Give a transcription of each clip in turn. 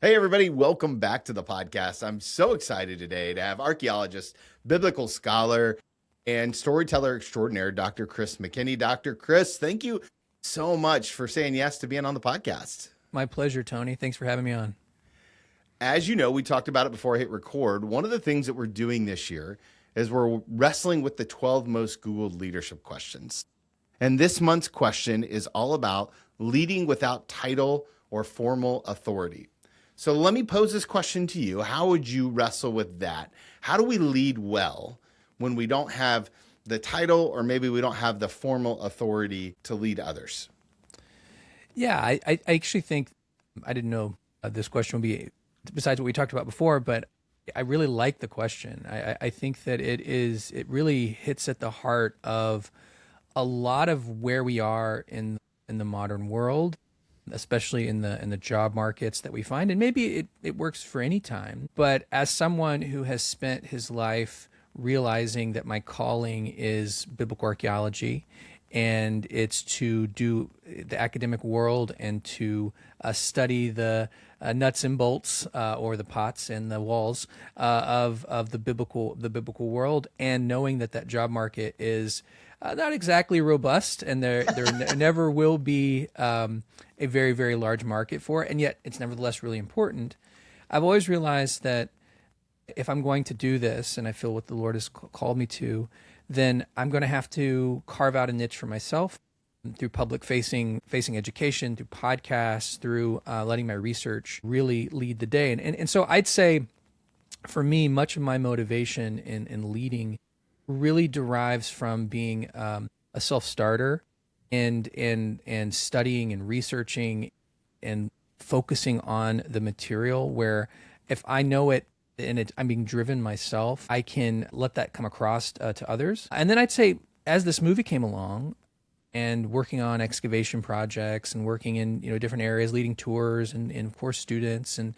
Hey, everybody, welcome back to the podcast. I'm so excited today to have archaeologist, biblical scholar, and storyteller extraordinaire, Dr. Chris McKinney. Dr. Chris, thank you so much for saying yes to being on the podcast. My pleasure, Tony. Thanks for having me on. As you know, we talked about it before I hit record. One of the things that we're doing this year is we're wrestling with the 12 most Googled leadership questions. And this month's question is all about leading without title or formal authority. So let me pose this question to you. How would you wrestle with that? How do we lead well when we don't have the title or maybe we don't have the formal authority to lead others? Yeah, I actually think I didn't know this question would be besides what we talked about before, but I really like the question. I think that it really hits at the heart of a lot of where we are in the modern world, especially in the job markets that we find. And maybe it works for any time. But as someone who has spent his life realizing that my calling is biblical archaeology and it's to do the academic world and to study the nuts and bolts or the pots and the walls of the biblical world, and knowing that job market is not exactly robust, and there never will be a very, very large market for it, and yet it's nevertheless really important. I've always realized that if I'm going to do this, and I feel what the Lord has called me to, then I'm going to have to carve out a niche for myself through public facing education, through podcasts, through letting my research really lead the day. And so I'd say for me, much of my motivation in leading really derives from being a self-starter and studying and researching and focusing on the material, where if I know it and I'm being driven myself, I can let that come across to others. And then I'd say, as this movie came along, and working on excavation projects and working in different areas, leading tours and of course students, and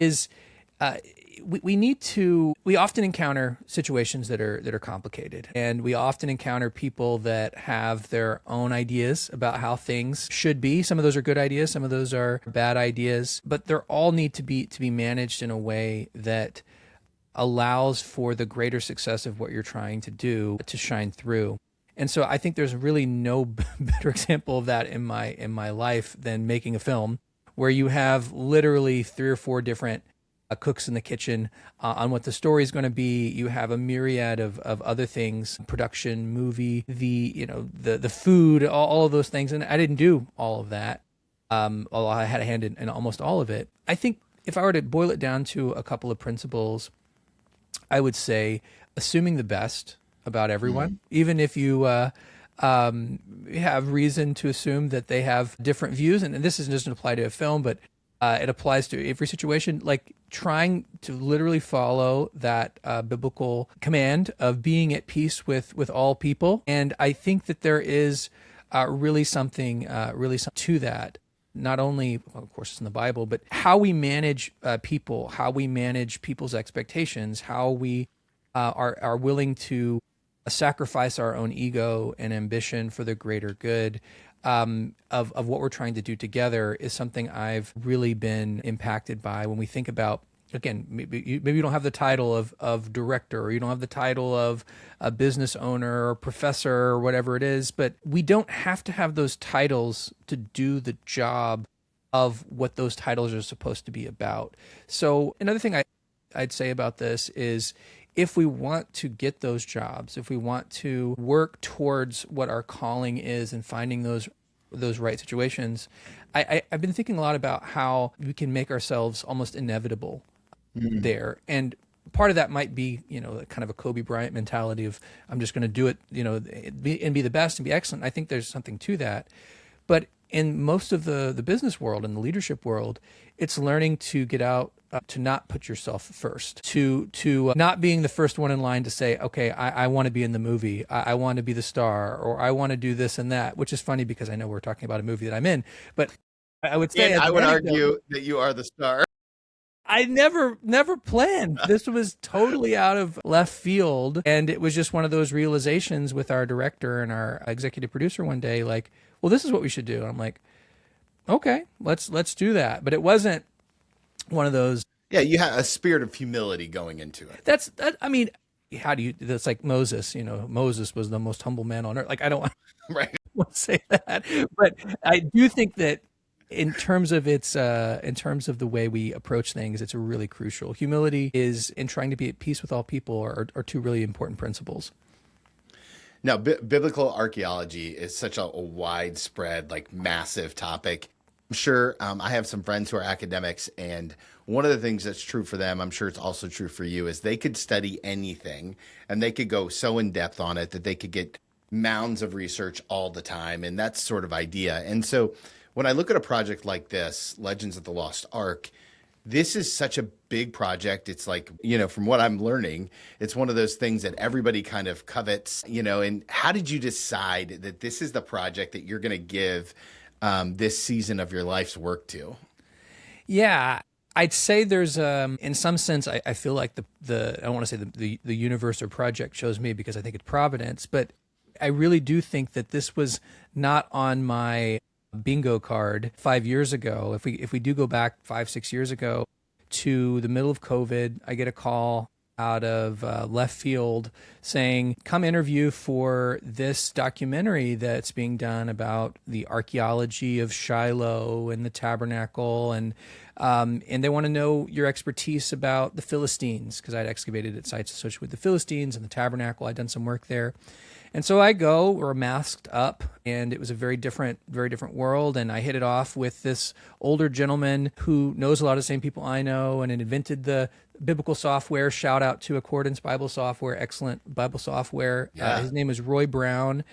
uh, we often encounter situations that are complicated, and we often encounter people that have their own ideas about how things should be. Some of those are good ideas, some of those are bad ideas, but they all need to be managed in a way that allows for the greater success of what you're trying to do to shine through. And so I think there's really no better example of that in my life than making a film, where you have literally three or four different cooks in the kitchen on what the story is going to be. You have a myriad of other things: production, movie, the food, all of those things. And I didn't do all of that, although I had a hand in almost all of it. I think if I were to boil it down to a couple of principles, I would say assuming the best about everyone, even if you have reason to assume that they have different views. And this doesn't apply to a film, but it applies to every situation. Like trying to literally follow that biblical command of being at peace with all people. And I think that there is really something to that. Not only, well, of course, it's in the Bible, but how we manage people, how we manage people's expectations, how we are willing to sacrifice our own ego and ambition for the greater good of what we're trying to do together, is something I've really been impacted by. When we think about, again, maybe you don't have the title of director, or you don't have the title of a business owner or professor or whatever it is, but we don't have to have those titles to do the job of what those titles are supposed to be about. So another thing I'd say about this is, if we want to get those jobs, if we want to work towards what our calling is and finding those right situations, I've been thinking a lot about how we can make ourselves almost inevitable there. And part of that might be, kind of a Kobe Bryant mentality of, I'm just going to do it, be the best and be excellent. I think there's something to that. But in most of the business world and the leadership world, it's learning to get out, to not put yourself first, to not being the first one in line to say, okay, I want to be in the movie, I want to be the star, or I want to do this and that, which is funny because I know we're talking about a movie that I'm in, but I would say, And I would argue that you are the star. I never planned. This was totally out of left field, and it was just one of those realizations with our director and our executive producer one day, like, well, this is what we should do. And I'm like, okay, let's do that. But it wasn't one of those Yeah, you have a spirit of humility going into it. I mean, how do you? That's like Moses. Moses was the most humble man on earth. Like I don't Right. want to say that, but I do think that in terms of the way we approach things, it's really crucial. Humility is in trying to be at peace with all people are two really important principles. Now, biblical archaeology is such a widespread, like massive topic. I'm sure I have some friends who are academics, and one of the things that's true for them, I'm sure it's also true for you, is they could study anything and they could go so in depth on it that they could get mounds of research all the time. And that's sort of idea. And so when I look at a project like this, Legends of the Lost Ark, this is such a big project. It's like, from what I'm learning, it's one of those things that everybody kind of covets, and how did you decide that this is the project that you're going to give this season of your life's work to? Yeah, I'd say there's in some sense I feel like the I don't want to say the universe or project chose me because I think it's providence, but I really do think that this was not on my bingo card 5 years ago. If we do go back 5-6 years ago to the middle of COVID, I get a call out of left field saying, come interview for this documentary that's being done about the archaeology of Shiloh and the tabernacle. And they want to know your expertise about the Philistines, because I'd excavated at sites associated with the Philistines and the tabernacle. I'd done some work there. And so I go, we're masked up, and it was a very different world. And I hit it off with this older gentleman who knows a lot of the same people I know and invented the biblical software. Shout out to Accordance Bible Software, excellent Bible software. Yeah. His name is Roy Brown.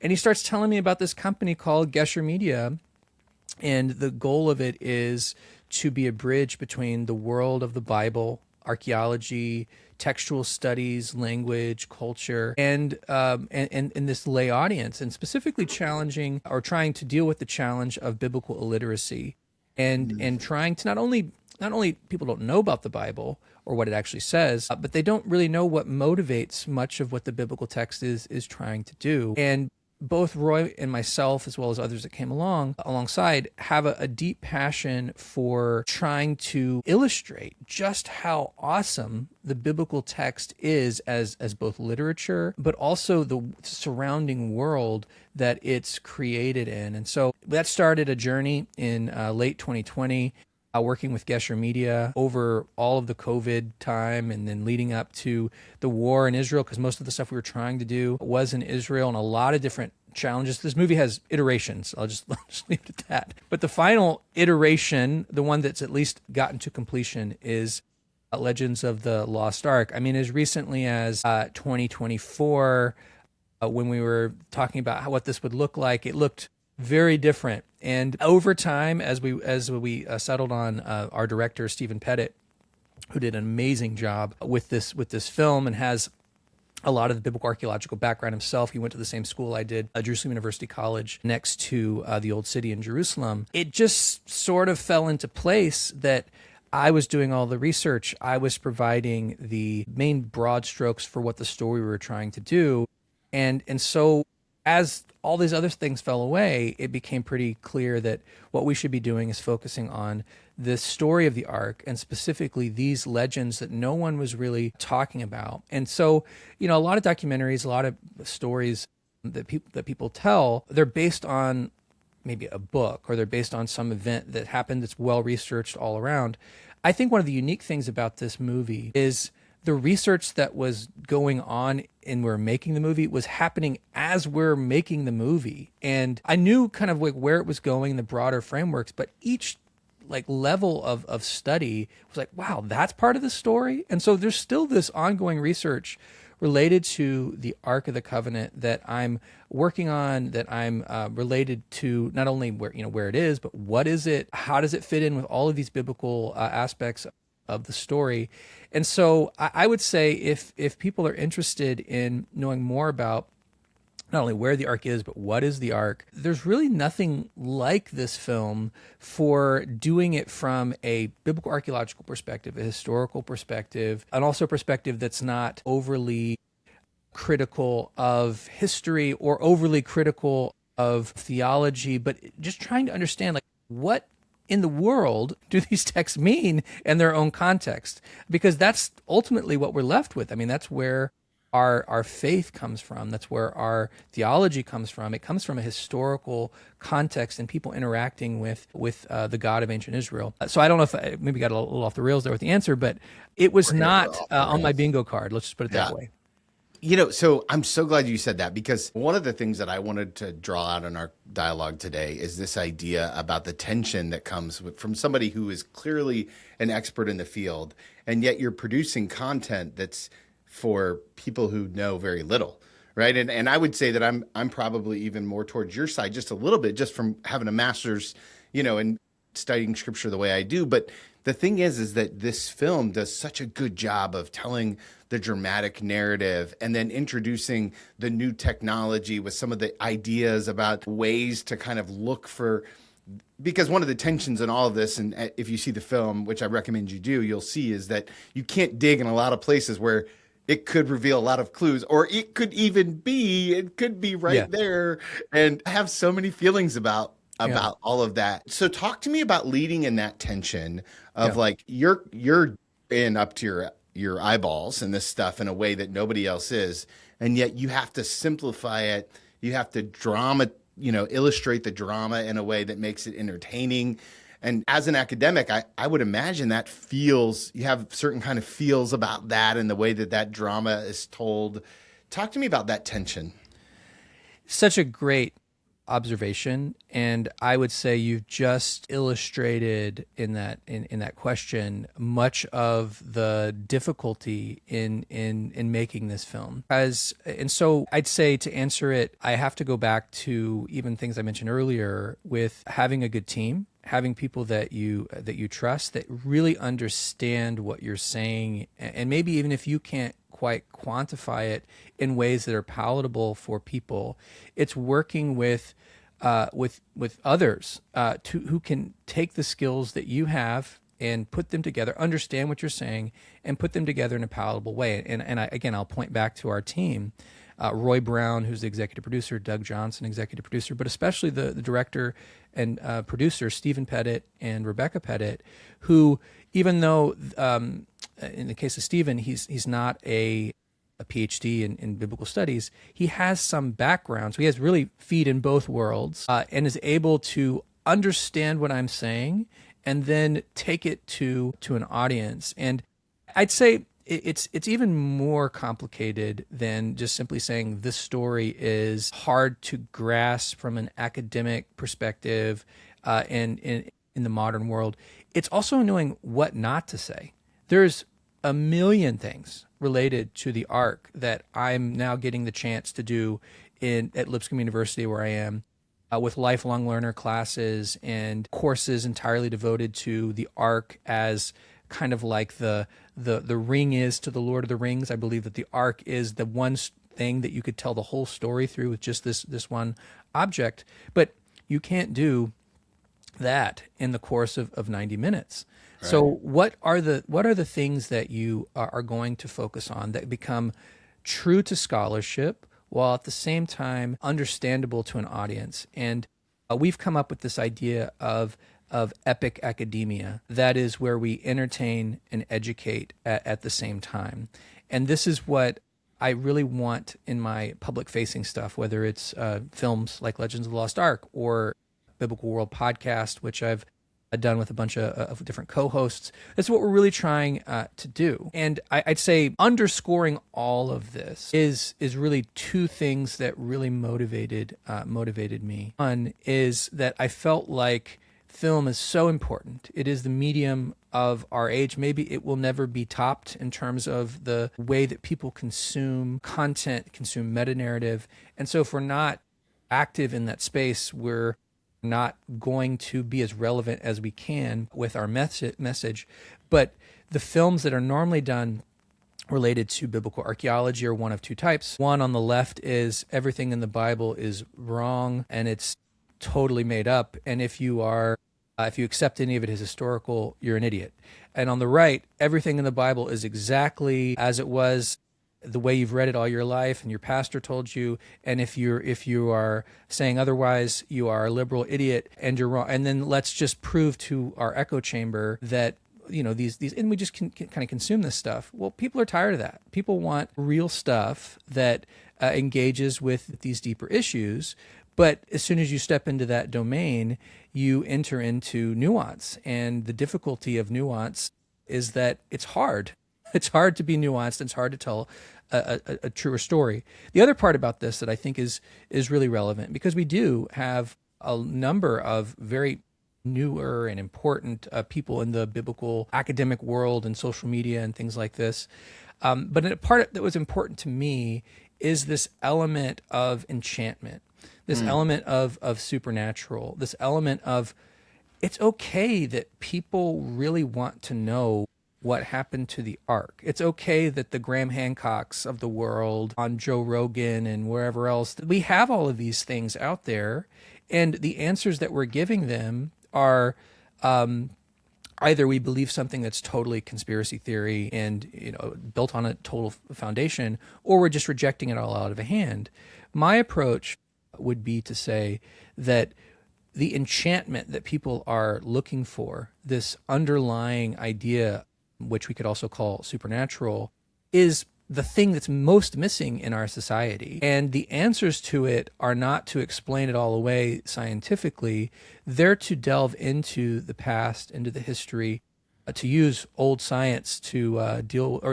And he starts telling me about this company called Gesher Media. And the goal of it is to be a bridge between the world of the Bible, archaeology, textual studies, language, culture, and this lay audience, and specifically challenging or trying to deal with the challenge of biblical illiteracy, and trying to not only people don't know about the Bible or what it actually says, but they don't really know what motivates much of what the biblical text is trying to do. And both Roy and myself, as well as others that came alongside, have a deep passion for trying to illustrate just how awesome the biblical text is as both literature, but also the surrounding world that it's created in. And so that started a journey in late 2020. Working with Gesher Media over all of the COVID time and then leading up to the war in Israel, because most of the stuff we were trying to do was in Israel, and a lot of different challenges. This movie has iterations. I'll just leave it at that. But the final iteration, the one that's at least gotten to completion, is Legends of the Lost Ark. I mean, as recently as 2024, when we were talking about what this would look like, it looked very different. And over time, as we settled on our director Stephen Pettit, who did an amazing job with this film and has a lot of the biblical archaeological background himself. He went to the same school I did, Jerusalem University College, next to the old city in Jerusalem. It just sort of fell into place that I was doing all the research. I was providing the main broad strokes for what the story we were trying to do, and so as all these other things fell away, it became pretty clear that what we should be doing is focusing on the story of the Ark, and specifically these legends that no one was really talking about. And so, a lot of documentaries, a lot of stories that people tell, they're based on maybe a book, or they're based on some event that happened that's well researched all around. I think one of the unique things about this movie is the research that was going on and we're making the movie was happening as we're making the movie. And I knew kind of like where it was going, the broader frameworks, but each like level of study was like, wow, that's part of the story. And so there's still this ongoing research related to the Ark of the Covenant that I'm working on, that I'm related to not only where it is, but what is it? How does it fit in with all of these biblical aspects of the story? And so I would say if people are interested in knowing more about not only where the Ark is, but what is the Ark, there's really nothing like this film for doing it from a biblical archaeological perspective, a historical perspective, and also a perspective that's not overly critical of history or overly critical of theology, but just trying to understand like what in the world do these texts mean in their own context? Because that's ultimately what we're left with. I mean, that's where our faith comes from. That's where our theology comes from. It comes from a historical context and people interacting with the God of ancient Israel. So I don't know if I maybe got a little off the rails there with the answer, but it was Never not off the on my rails. bingo card. Let's just put it Yeah. that way. So I'm so glad you said that, because one of the things that I wanted to draw out in our dialogue today is this idea about the tension that comes from somebody who is clearly an expert in the field, and yet you're producing content that's for people who know very little, right? And I would say that I'm probably even more towards your side just a little bit, just from having a master's, and studying scripture the way I do. But the thing is that this film does such a good job of telling the dramatic narrative and then introducing the new technology with some of the ideas about ways to kind of look for, because one of the tensions in all of this, and if you see the film, which I recommend you do, you'll see is that you can't dig in a lot of places where it could reveal a lot of clues, or it could be Yeah. right there. And I have so many feelings about Yeah. all of that. So talk to me about leading in that tension of Yeah. like you're in up to your eyeballs in this stuff in a way that nobody else is, and yet you have to simplify it. You have to illustrate the drama in a way that makes it entertaining. And as an academic, I would imagine that you have certain kind of feels about that and the way that drama is told. Talk to me about that tension. Such a great observation, and I would say you've just illustrated in that question much of the difficulty in making this film. So I'd say, to answer it, I have to go back to even things I mentioned earlier with having a good team, having people that you trust, that really understand what you're saying, and maybe even if you can't quite quantify it in ways that are palatable for people, it's working with others who can take the skills that you have and put them together, understand what you're saying, and put them together in a palatable way. Again, I'll point back to our team. Roy Brown, who's the executive producer, Doug Johnson, executive producer, but especially the director and producer, Stephen Pettit and Rebecca Pettit, who, even though in the case of Stephen, he's not a PhD in biblical studies, he has some background. So he has really feet in both worlds, and is able to understand what I'm saying and then take it to an audience. And I'd say it's even more complicated than just simply saying this story is hard to grasp from an academic perspective, and in the modern world. It's also knowing what not to say. There's a million things related to the arc that I'm now getting the chance to do at Lipscomb University, where I am, with lifelong learner classes and courses entirely devoted to the arc as kind of like the ring is to the Lord of the Rings. I believe that the arc is the one thing that you could tell the whole story through with just this one object. But you can't do that in the course of 90 minutes. Right. So what are the things that you are going to focus on that become true to scholarship while at the same time understandable to an audience? And we've come up with this idea of epic academia. That is where we entertain and educate at the same time. And this is what I really want in my public-facing stuff, whether it's films like Legends of the Lost Ark or Biblical World podcast, which I've done with a bunch of different co-hosts. That's what we're really trying to do. And I'd say underscoring all of this is really two things that really motivated me. One is that I felt like film is so important. It is the medium of our age. Maybe it will never be topped in terms of the way that people consume content, consume meta-narrative. And so if we're not active in that space, we're not going to be as relevant as we can with our message. But the films that are normally done related to biblical archaeology are one of two types. One on the left is everything in the Bible is wrong and it's totally made up. And if you accept any of it as historical, you're an idiot. And on the right, everything in the Bible is exactly as it was the way you've read it all your life and your pastor told you, and if you are saying otherwise, you are a liberal idiot and you're wrong. And then let's just prove to our echo chamber that these and we just can kind of consume this stuff. Well, people are tired of that. People want real stuff that engages with these deeper issues. But as soon as you step into that domain, you enter into nuance, and the difficulty of nuance is that it's hard. It's hard to be nuanced, and it's hard to tell a truer story. The other part about this that I think is really relevant, because we do have a number of very newer and important people in the biblical academic world and social media and things like this. But a part that was important to me is this element of enchantment, this element of supernatural, this element of it's okay that people really want to know what happened to the ark. It's okay that the Graham Hancocks of the world on Joe Rogan and wherever else, we have all of these things out there, and the answers that we're giving them are either we believe something that's totally conspiracy theory and built on a total foundation, or we're just rejecting it all out of hand. My approach would be to say that the enchantment that people are looking for, this underlying idea, which we could also call supernatural, is the thing that's most missing in our society. And the answers to it are not to explain it all away scientifically. They're to delve into the past, into the history, to use old science to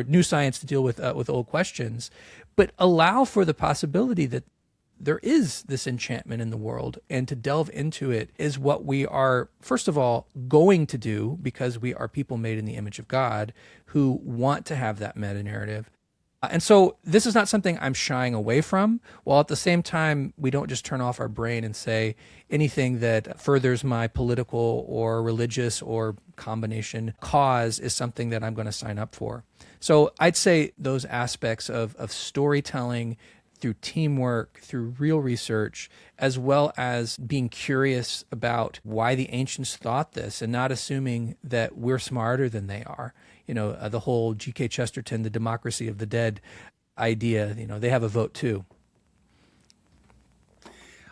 new science to deal with old questions, but allow for the possibility that there is this enchantment in the world, and to delve into it is what we are, first of all, going to do, because we are people made in the image of God who want to have that meta-narrative. And so this is not something I'm shying away from, while at the same time, we don't just turn off our brain and say anything that furthers my political or religious or combination cause is something that I'm going to sign up for. So I'd say those aspects of storytelling, through teamwork, through real research, as well as being curious about why the ancients thought this and not assuming that we're smarter than they are. The whole G.K. Chesterton, the democracy of the dead idea, they have a vote too.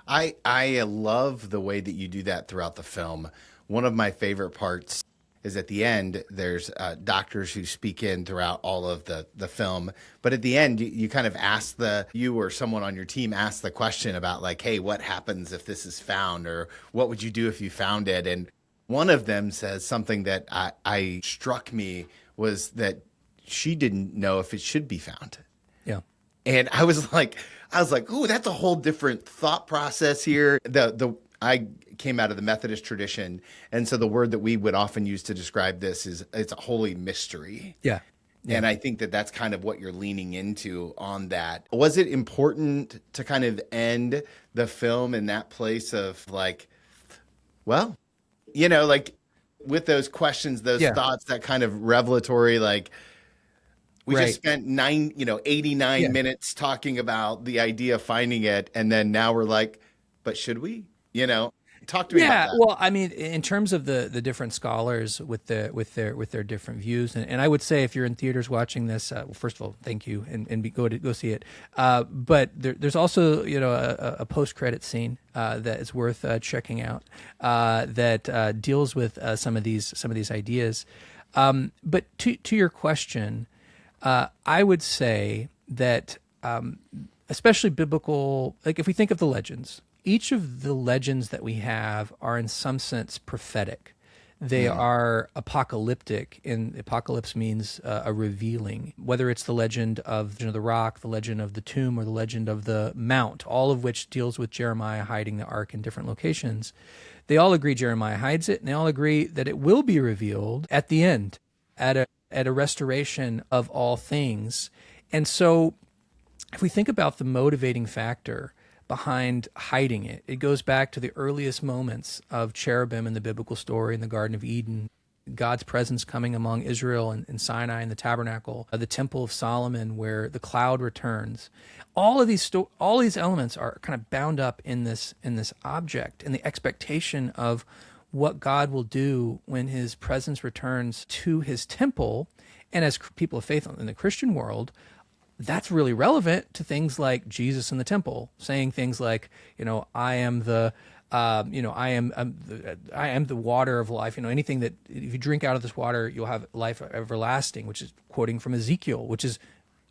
I love the way that you do that throughout the film. One of my favorite parts is at the end, there's doctors who speak in throughout all of the film. But at the end, you kind of ask you or someone on your team ask the question about like, hey, what happens if this is found? Or what would you do if you found it? And one of them says something that I struck me was that she didn't know if it should be found. Yeah. And I was like, oh, that's a whole different thought process here. I came out of the Methodist tradition, and so the word that we would often use to describe this is it's a holy mystery. Yeah. And I think that that's kind of what you're leaning into on that. Was it important to kind of end the film in that place of like, well, like with those questions, those thoughts, that kind of revelatory, like we just spent 89 minutes talking about the idea of finding it. And then now we're like, but should we? Talk to me about that. Well, I mean, in terms of the different scholars with their different views, and I would say if you're in theaters watching this, well, first of all, thank you, and go see it. But there's also a post-credit scene that is worth checking out that deals with some of these ideas. But to your question, I would say that especially biblical, like if we think of the legends. Each of the legends that we have are in some sense prophetic. They are apocalyptic, and apocalypse means a revealing, whether it's the legend of the rock, the legend of the tomb, or the legend of the mount, all of which deals with Jeremiah hiding the ark in different locations. They all agree Jeremiah hides it, and they all agree that it will be revealed at the end, at a restoration of all things. And so if we think about the motivating factor behind hiding it, it goes back to the earliest moments of cherubim in the biblical story in the Garden of Eden, God's presence coming among Israel in Sinai in the tabernacle, the Temple of Solomon where the cloud returns. All of these elements are kind of bound up in this object, and the expectation of what God will do when his presence returns to his temple. And as people of faith in the Christian world, that's really relevant to things like Jesus in the temple, saying things like, I am the, I am the water of life. Anything that if you drink out of this water, you'll have life everlasting, which is quoting from Ezekiel, which is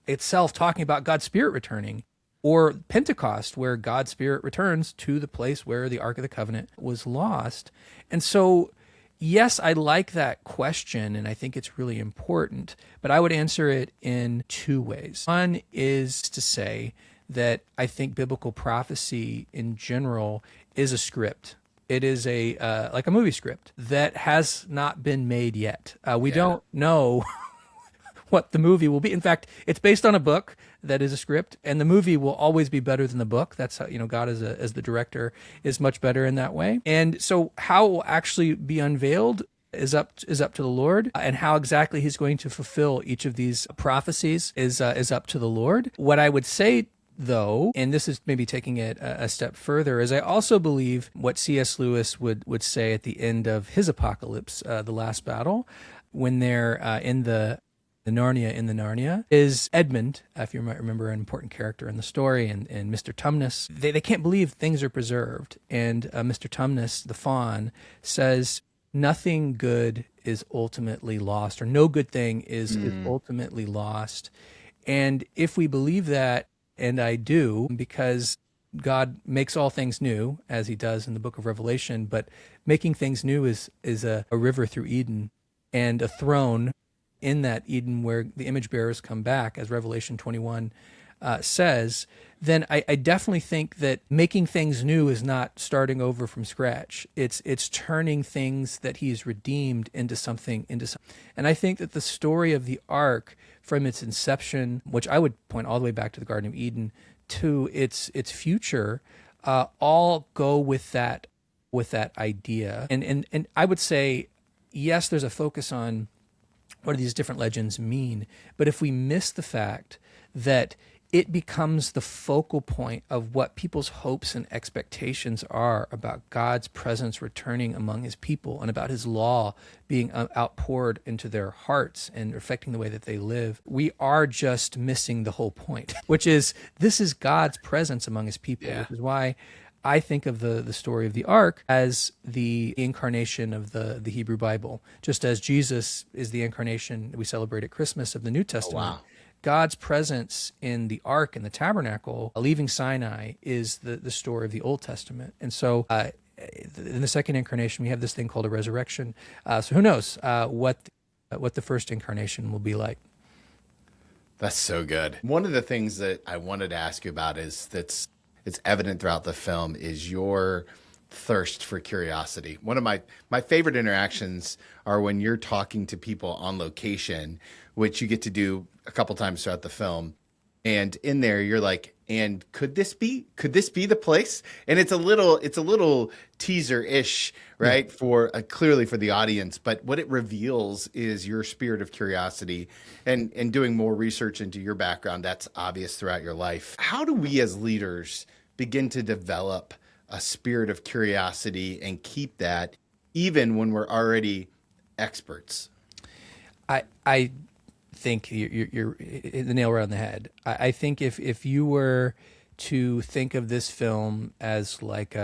itself talking about God's Spirit returning. Or Pentecost, where God's Spirit returns to the place where the Ark of the Covenant was lost. And so, yes, I like that question, and I think it's really important, but I would answer it in two ways. One is to say that I think biblical prophecy in general is a script. It is like a movie script that has not been made yet. We don't know what the movie will be. In fact, it's based on a book that is a script, and the movie will always be better than the book. That's how, God as the director is much better in that way. And so how it will actually be unveiled is up to the Lord, and how exactly he's going to fulfill each of these prophecies is up to the Lord. What I would say, though, and this is maybe taking it a step further, is I also believe what C.S. Lewis would say at the end of his Apocalypse, the last battle, when they're in the Narnia, is Edmund, if you might remember, an important character in the story, and Mr. Tumnus. They can't believe things are preserved. And Mr. Tumnus, the faun, says, nothing good is ultimately lost, or no good thing is ultimately lost. And if we believe that, and I do, because God makes all things new, as he does in the book of Revelation, but making things new is a river through Eden and a throne in that Eden where the image bearers come back, as Revelation 21 says, then I definitely think that making things new is not starting over from scratch. It's turning things that he's redeemed into something. And I think that the story of the ark, from its inception, which I would point all the way back to the Garden of Eden, to its future, all go with that idea. And I would say, yes, there's a focus on what do these different legends mean? But if we miss the fact that it becomes the focal point of what people's hopes and expectations are about God's presence returning among his people, and about his law being outpoured into their hearts and affecting the way that they live, we are just missing the whole point, which is this is God's presence among his people, which is why I think of the story of the ark as the incarnation of the Hebrew Bible, just as Jesus is the incarnation we celebrate at Christmas of the New Testament. Oh, wow. God's presence in the ark and the tabernacle, leaving Sinai, is the story of the Old Testament. And so in the second incarnation, we have this thing called a resurrection. So who knows what the first incarnation will be like. That's so good. One of the things that I wanted to ask you about it's evident throughout the film is your thirst for curiosity. One of my favorite interactions are when you're talking to people on location, which you get to do a couple times throughout the film. And in there, you're like, and could this be the place? And it's a little teaser-ish, right? For clearly for the audience. But what it reveals is your spirit of curiosity, and doing more research into your background. That's obvious throughout your life. How do we as leaders begin to develop a spirit of curiosity and keep that even when we're already experts? I think you're the nail right on the head. I think if you were to think of this film as like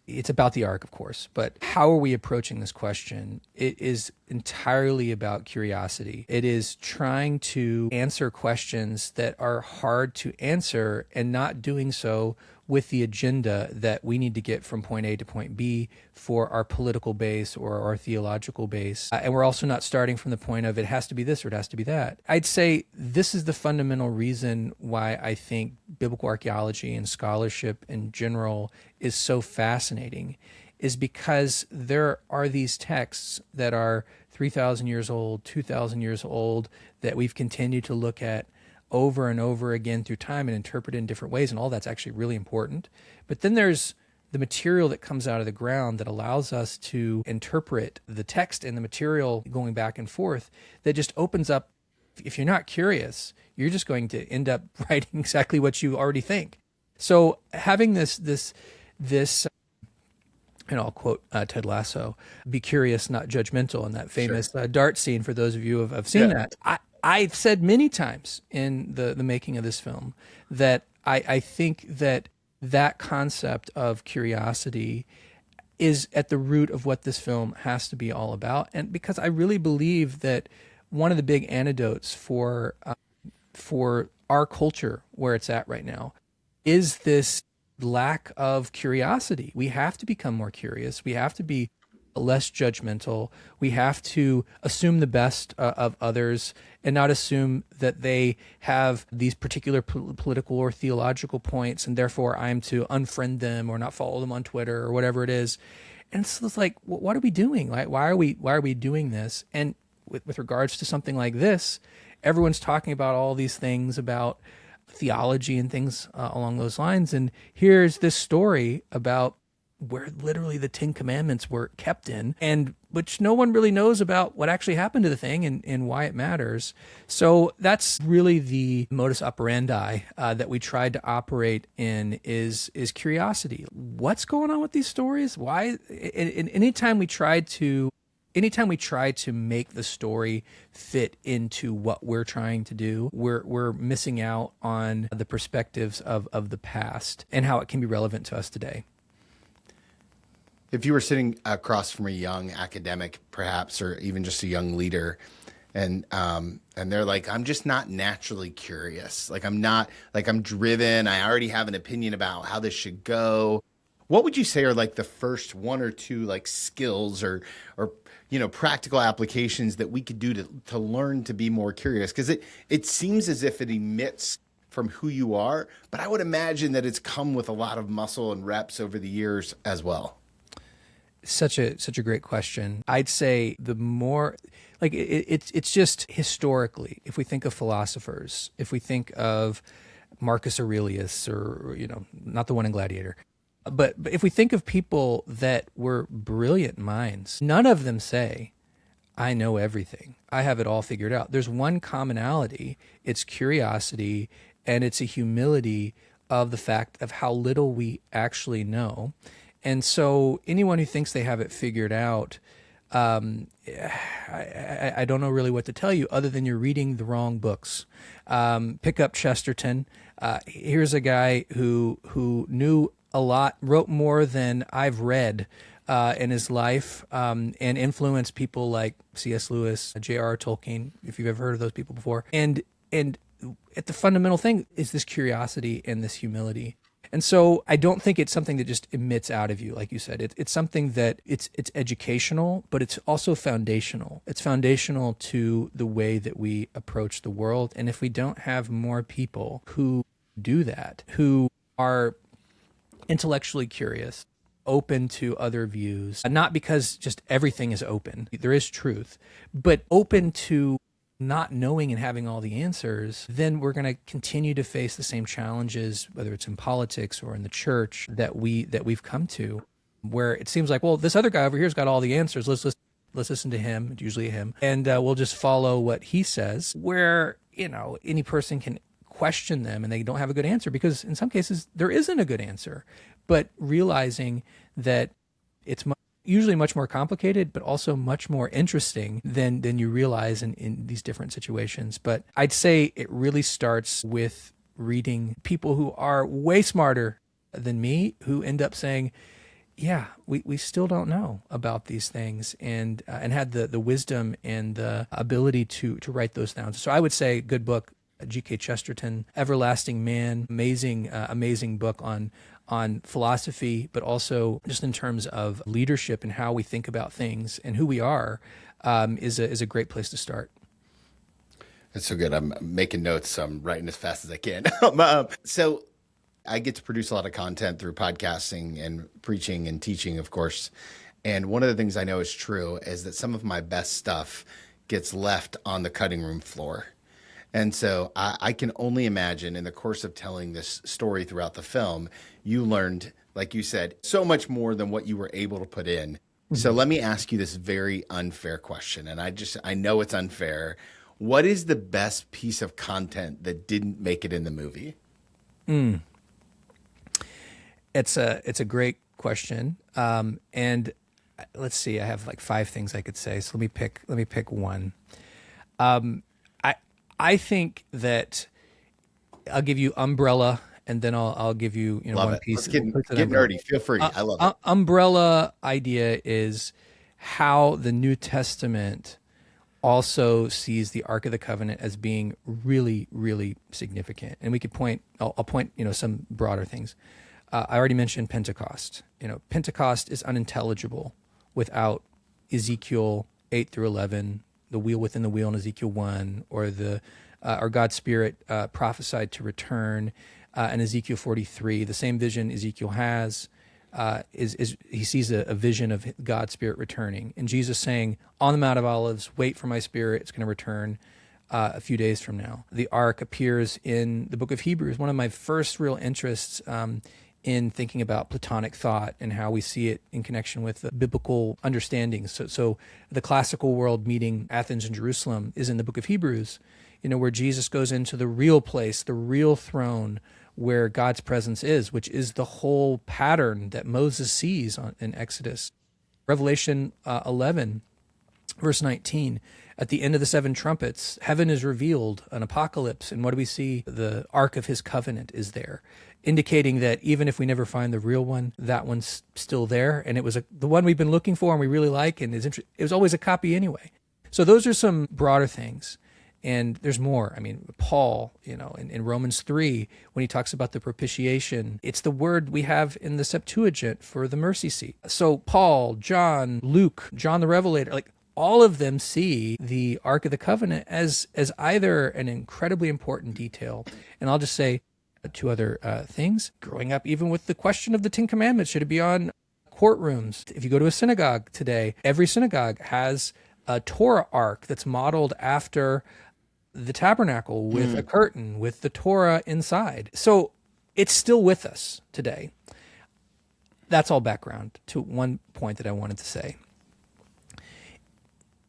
it's about the ark, of course, but how are we approaching this question? It is entirely about curiosity. It is trying to answer questions that are hard to answer, and not doing so with the agenda that we need to get from point A to point B for our political base or our theological base. And we're also not starting from the point of it has to be this or it has to be that. I'd say this is the fundamental reason why I think biblical archaeology and scholarship in general is so fascinating, is because there are these texts that are 3,000 years old, 2,000 years old, that we've continued to look at over and over again through time and interpret in different ways, and all that's actually really important. But then there's the material that comes out of the ground that allows us to interpret the text and the material going back and forth, that just opens up. If you're not curious, you're just going to end up writing exactly what you already think. So having this, and I'll quote Ted Lasso, "Be curious, not judgmental," in that famous dart scene, for those of you who have seen that. I've said many times in the making of this film that I think that that concept of curiosity is at the root of what this film has to be all about. And because I really believe that one of the big antidotes for our culture where it's at right now is this lack of curiosity. We have to become more curious. We have to be less judgmental. We have to assume the best of others and not assume that they have these particular political or theological points, and therefore I'm to unfriend them or not follow them on Twitter or whatever it is. And so it's like, what are we doing? Like, why are we doing this? And with regards to something like this, everyone's talking about all these things about theology and things along those lines. And here's this story about where literally the Ten Commandments were kept in, and which no one really knows about what actually happened to the thing and why it matters. So that's really the modus operandi that we tried to operate in is curiosity. What's going on with these stories? Why? And anytime we tried to make the story fit into what we're trying to do, we're missing out on the perspectives of the past and how it can be relevant to us today. If you were sitting across from a young academic, perhaps, or even just a young leader, and they're like, I'm just not naturally curious. Like I'm driven. I already have an opinion about how this should go. What would you say are like the first one or two like skills or practical applications that we could do to learn to be more curious? Because it seems as if it emits from who you are, but I would imagine that it's come with a lot of muscle and reps over the years as well. Such a great question. I'd say the more like it's just historically, if we think of philosophers, if we think of Marcus Aurelius or not the one in Gladiator, but if we think of people that were brilliant minds, none of them say, I know everything. I have it all figured out. There's one commonality. It's curiosity, and it's a humility of the fact of how little we actually know. And so anyone who thinks they have it figured out, I don't know really what to tell you other than you're reading the wrong books. Pick up Chesterton. Here's a guy who knew a lot, wrote more than I've read in his life, and influenced people like C.S. Lewis, J.R.R. Tolkien, if you've ever heard of those people before. And at the fundamental thing is this curiosity and this humility. And so I don't think it's something that just emits out of you, like you said. It's something that it's educational, but it's also foundational. It's foundational to the way that we approach the world. And if we don't have more people who do that, who are intellectually curious, open to other views, not because just everything is open, there is truth, but open to not knowing and having all the answers, then we're going to continue to face the same challenges, whether it's in politics or in the church that we've come to, where it seems like, well, this other guy over here's got all the answers. Let's listen to him. It's usually him, and we'll just follow what he says. Where any person can question them and they don't have a good answer, because in some cases there isn't a good answer. But realizing that it's usually much more complicated, but also much more interesting than you realize in these different situations. But I'd say it really starts with reading people who are way smarter than me, who end up saying, yeah, we still don't know about these things, and had the wisdom and the ability to write those down. So I would say good book, G.K. Chesterton, Everlasting Man, amazing book on philosophy, but also just in terms of leadership and how we think about things and who we are, is a great place to start. That's so good. I'm making notes, so I'm writing as fast as I can. So I get to produce a lot of content through podcasting and preaching and teaching, of course. And one of the things I know is true is that some of my best stuff gets left on the cutting room floor. And so I can only imagine in the course of telling this story throughout the film, you learned, like you said, so much more than what you were able to put in. Mm-hmm. So let me ask you this very unfair question. And I know it's unfair. What is the best piece of content that didn't make it in the movie? It's a great question. And let's see, I have like 5 things I could say. So let me pick one. I think that I'll give you umbrella, and then I'll give you Love one it. piece. Let's get, Let's put an get umbrella. nerdy. Feel free. I love it. Umbrella idea is how the New Testament also sees the Ark of the Covenant as being really, really significant. And we could point, I'll point, some broader things. I already mentioned Pentecost. Pentecost is unintelligible without Ezekiel 8 through 11, the wheel within the wheel in Ezekiel 1, or God's Spirit prophesied to return in Ezekiel 43. The same vision Ezekiel has is he sees a vision of God's Spirit returning, and Jesus saying, "On the Mount of Olives, wait for my Spirit; it's going to return a few days from now." The Ark appears in the book of Hebrews. One of my first real interests in thinking about Platonic thought and how we see it in connection with biblical understandings. So the classical world meeting Athens and Jerusalem is in the book of Hebrews, where Jesus goes into the real place, the real throne where God's presence is, which is the whole pattern that Moses sees in Exodus. Revelation 11, verse 19, at the end of the seven trumpets, heaven is revealed, an apocalypse, and what do we see? The Ark of his covenant is there, indicating that even if we never find the real one, that one's still there, and it was the one we've been looking for and we really like, and it was always a copy anyway. So those are some broader things. And there's more. I mean, Paul, in Romans 3, when he talks about the propitiation, it's the word we have in the Septuagint for the mercy seat. So Paul, John, Luke, John the Revelator, all of them see the Ark of the Covenant as either an incredibly important detail. And I'll just say two other things. Growing up, even with the question of the Ten Commandments, should it be on courtrooms? If you go to a synagogue today, every synagogue has a Torah ark that's modeled after the tabernacle with a curtain with the Torah inside. So it's still with us today. That's all background to one point that I wanted to say.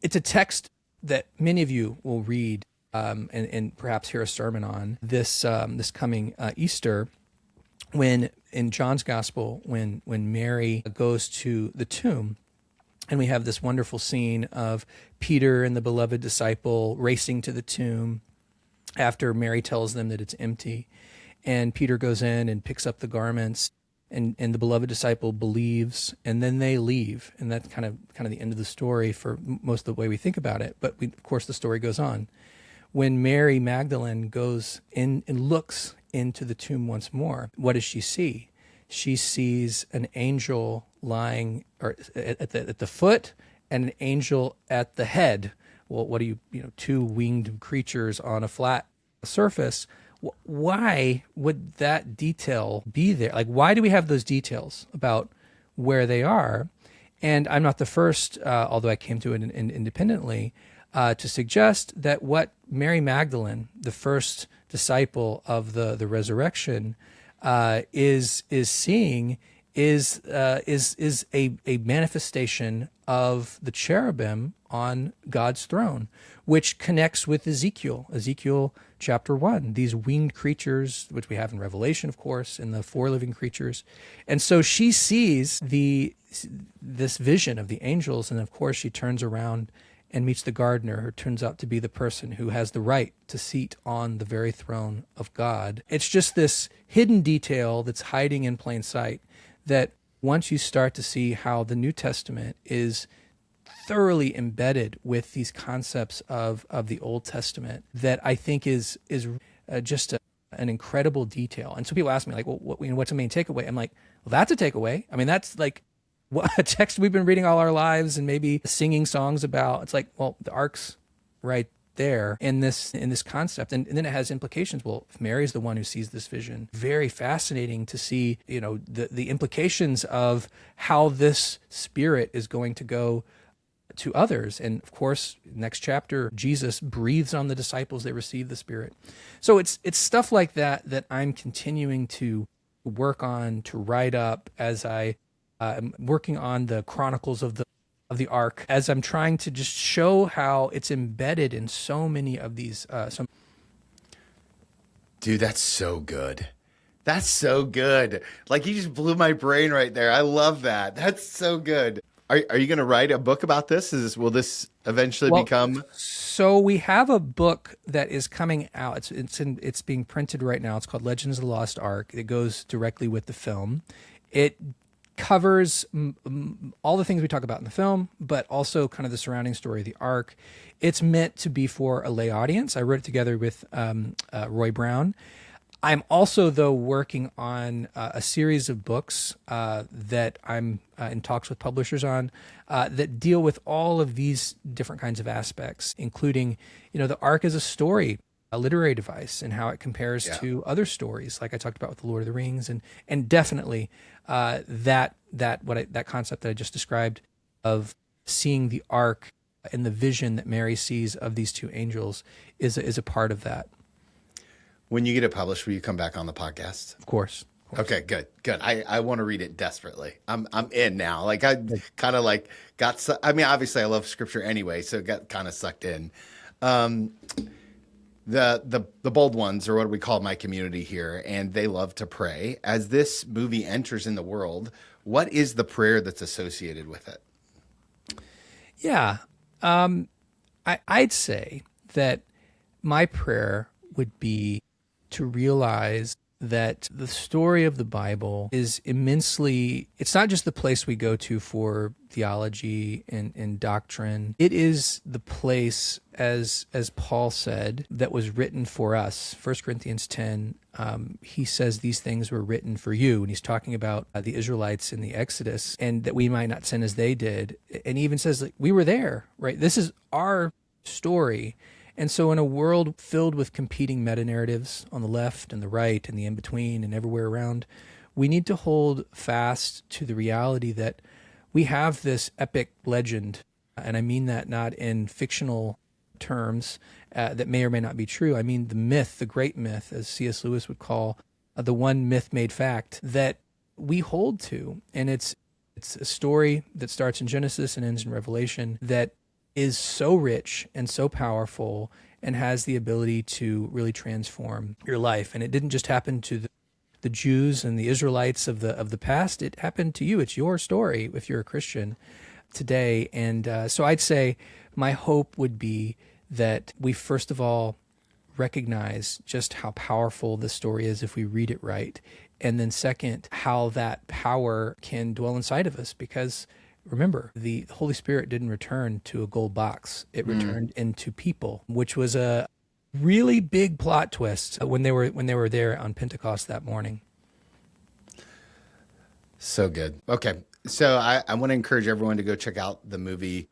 It's a text that many of you will read and perhaps hear a sermon on this coming Easter, when in John's Gospel, when Mary goes to the tomb. And we have this wonderful scene of Peter and the beloved disciple racing to the tomb after Mary tells them that it's empty. And Peter goes in and picks up the garments, and the beloved disciple believes, and then they leave. And that's kind of the end of the story for most of the way we think about it. But of course, the story goes on. When Mary Magdalene goes in and looks into the tomb once more, what does she see? She sees an angel lying at the foot and an angel at the head. Well, what do you two winged creatures on a flat surface? Why would that detail be there? Why do we have those details about where they are? And I'm not the first, although I came to it independently, to suggest that what Mary Magdalene, the first disciple of the resurrection, is seeing is a manifestation of the cherubim on God's throne, which connects with Ezekiel chapter 1, these winged creatures, which we have in Revelation, of course, and the four living creatures. And so she sees this vision of the angels, and of course she turns around and meets the gardener, who turns out to be the person who has the right to seat on the very throne of God. It's just this hidden detail that's hiding in plain sight, that once you start to see how the New Testament is thoroughly embedded with these concepts of the Old Testament, that I think is just an incredible detail. And so people ask me, well, what's the main takeaway? I'm like, well, that's a takeaway. I mean, that's a text we've been reading all our lives and maybe singing songs about. It's well, the ark's right there in this concept, and then it has implications. Well, if Mary's the one who sees this vision, very fascinating to see the implications of how this Spirit is going to go to others. And of course, next chapter, Jesus breathes on the disciples, they receive the Spirit. So it's stuff like that I'm continuing to work on, to write up, as I'm working on the Chronicles of the Ark, as I'm trying to just show how it's embedded in so many of these. Dude, that's so good. That's so good. You just blew my brain right there. I love that. That's so good. Are you going to write a book about this? Will this eventually Well, become? so we have a book that is coming out. It's being printed right now. It's called Legends of the Lost Ark. It goes directly with the film. It covers all the things we talk about in the film, but also kind of the surrounding story of the ark. It's meant to be for a lay audience. I wrote it together with Roy Brown. I'm also, though, working on a series of books that I'm in talks with publishers on that deal with all of these different kinds of aspects, including, the ark as a story, a literary device, and how it compares Yeah. to other stories, like I talked about with the Lord of the Rings, and definitely that concept that I just described of seeing the ark and the vision that Mary sees of these two angels is a part of that. When you get it published, will you come back on the podcast? Of course. Okay, good, good. I want to read it desperately. I'm in now. Like I kind of like I mean, obviously I love scripture anyway, so got kind of sucked in. The bold ones are what we call my community here, and they love to pray. As this movie enters in the world, what is the prayer that's associated with it? Yeah. I'd say that my prayer would be to realize that the story of the Bible is immensely, it's not just the place we go to for theology and doctrine. It is the place, as Paul said, that was written for us. 1 Corinthians 10, he says these things were written for you. And he's talking about the Israelites in the Exodus, and that we might not sin as they did. And he even says, like, we were there, right? This is our story. And so in a world filled with competing meta-narratives on the left and the right and the in-between and everywhere around, we need to hold fast to the reality that we have this epic legend, and I mean that not in fictional terms that may or may not be true. I mean the myth, the great myth, as C.S. Lewis would call the one myth made fact that we hold to. And it's a story that starts in Genesis and ends in Revelation that is so rich and so powerful and has the ability to really transform your life. And it didn't just happen to the Jews and the Israelites of the past. It happened to you. It's your story if you're a Christian today. And so I'd say my hope would be that we first of all recognize just how powerful this story is if we read it right. And then second, how that power can dwell inside of us, because remember, the Holy Spirit didn't return to a gold box. It returned into people, which was a really big plot twist when they were there on Pentecost that morning. So good. Okay. So I want to encourage everyone to go check out the movie.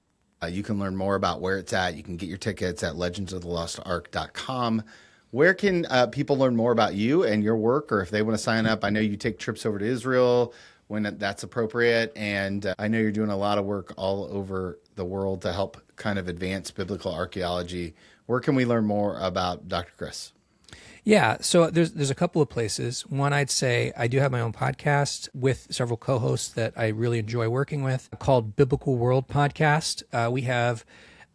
You can learn more about where it's at. You can get your tickets at legendsoftheLostArk.com. Where can people learn more about you and your work, or if they want to sign up? I know you take trips over to Israel when that's appropriate. And I know you're doing a lot of work all over the world to help kind of advance biblical archaeology. Where can we learn more about Dr. Chris? Yeah, so there's a couple of places. One, I'd say I do have my own podcast with several co-hosts that I really enjoy working with called Biblical World Podcast. We have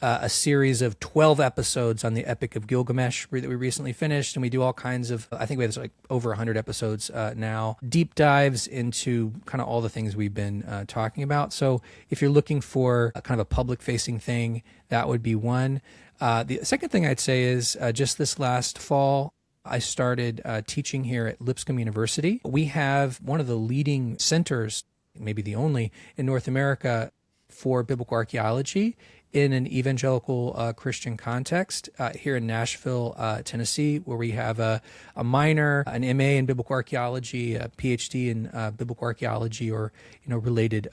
a series of 12 episodes on the Epic of Gilgamesh that we recently finished, and we do all kinds of, I think we have like over 100 episodes now, deep dives into kind of all the things we've been talking about. So if you're looking for a kind of a public-facing thing, that would be one. The second thing I'd say is just this last fall, I started teaching here at Lipscomb University. We have one of the leading centers, maybe the only, in North America for biblical archaeology in an evangelical Christian context here in Nashville, Tennessee, where we have a minor, an MA in biblical archaeology, a PhD in biblical archaeology, or related.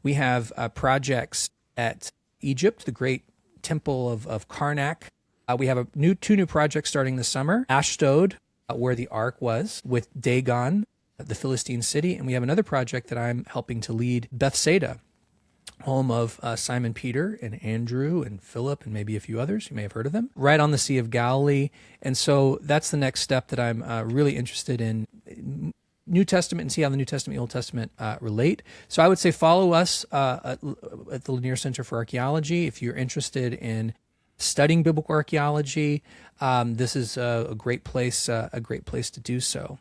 We have projects at Egypt, the great temple of Karnak. We have two new projects starting this summer. Ashdod, where the ark was, with Dagon, the Philistine city. And we have another project that I'm helping to lead, Bethsaida, home of Simon Peter and Andrew and Philip and maybe a few others. You may have heard of them. Right on the Sea of Galilee. And so that's the next step that I'm really interested in. New Testament, and see how the New Testament and Old Testament relate. So I would say follow us at the Lanier Center for Archaeology if you're interested in studying biblical archaeology. This is a great place to do so.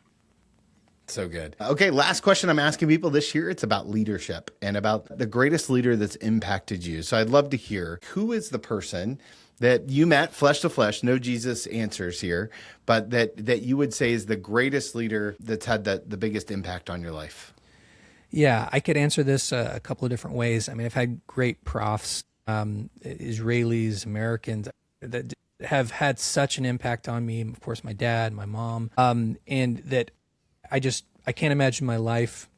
So good. Okay, last question I'm asking people this year. It's about leadership and about the greatest leader that's impacted you. So I'd love to hear, who is the person that you met flesh to flesh, no Jesus answers here, but that you would say is the greatest leader that's had the biggest impact on your life? Yeah, I could answer this a couple of different ways. I mean, I've had great profs, Israelis, Americans that have had such an impact on me. Of course, my dad, my mom, and that I can't imagine my life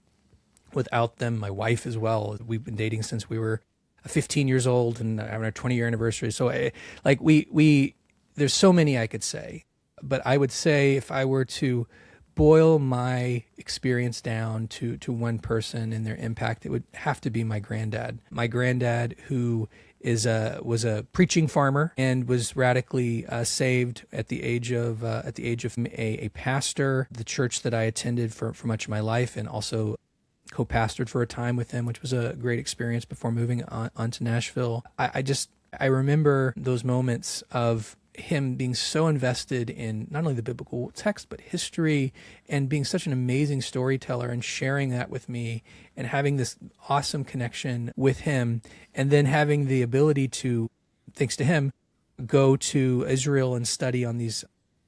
without them. My wife as well. We've been dating since we were 15 years old and having our 20-year anniversary. So we there's so many I could say, but I would say if I were to boil my experience down to one person and their impact, it would have to be my granddad. My granddad, who was a preaching farmer and was radically saved at the age of a pastor. The church that I attended for much of my life, and also co-pastored for a time with him, which was a great experience before moving on to Nashville. I remember those moments of him being so invested in not only the biblical text, but history, and being such an amazing storyteller and sharing that with me and having this awesome connection with him. And then having the ability to, thanks to him, go to Israel and study on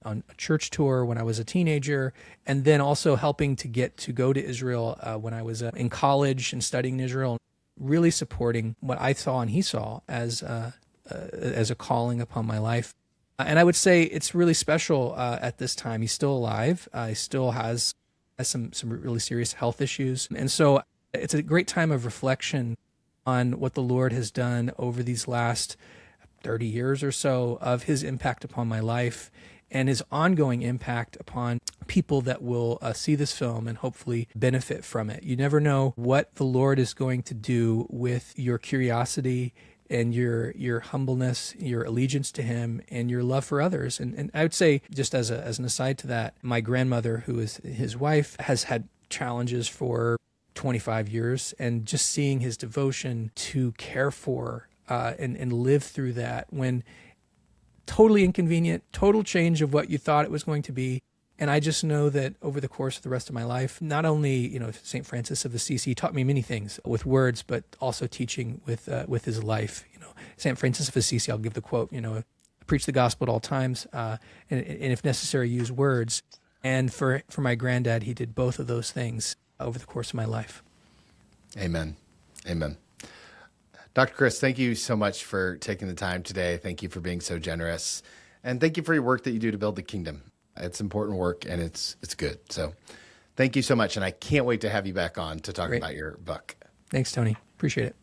a church tour when I was a teenager, and then also helping to get to go to Israel when I was in college and studying in Israel, really supporting what I saw and he saw as a calling upon my life. And I would say it's really special at this time. He's still alive. He still has some really serious health issues. And so it's a great time of reflection on what the Lord has done over these last 30 years or so of his impact upon my life and his ongoing impact upon people that will see this film and hopefully benefit from it. You never know what the Lord is going to do with your curiosity and your humbleness, your allegiance to him, and your love for others. And I would say, just as an aside to that, my grandmother, who is his wife, has had challenges for 25 years, and just seeing his devotion to care for and live through that when totally inconvenient, total change of what you thought it was going to be. And I just know that over the course of the rest of my life, not only, St. Francis of Assisi taught me many things with words, but also teaching with his life. St. Francis of Assisi, I'll give the quote, preach the gospel at all times, and if necessary, use words. And for my granddad, he did both of those things over the course of my life. Amen. Amen. Dr. Chris, thank you so much for taking the time today. Thank you for being so generous. And thank you for your work that you do to build the kingdom. It's important work, and it's good. So thank you so much. And I can't wait to have you back on to talk about your book. Thanks, Tony. Appreciate it.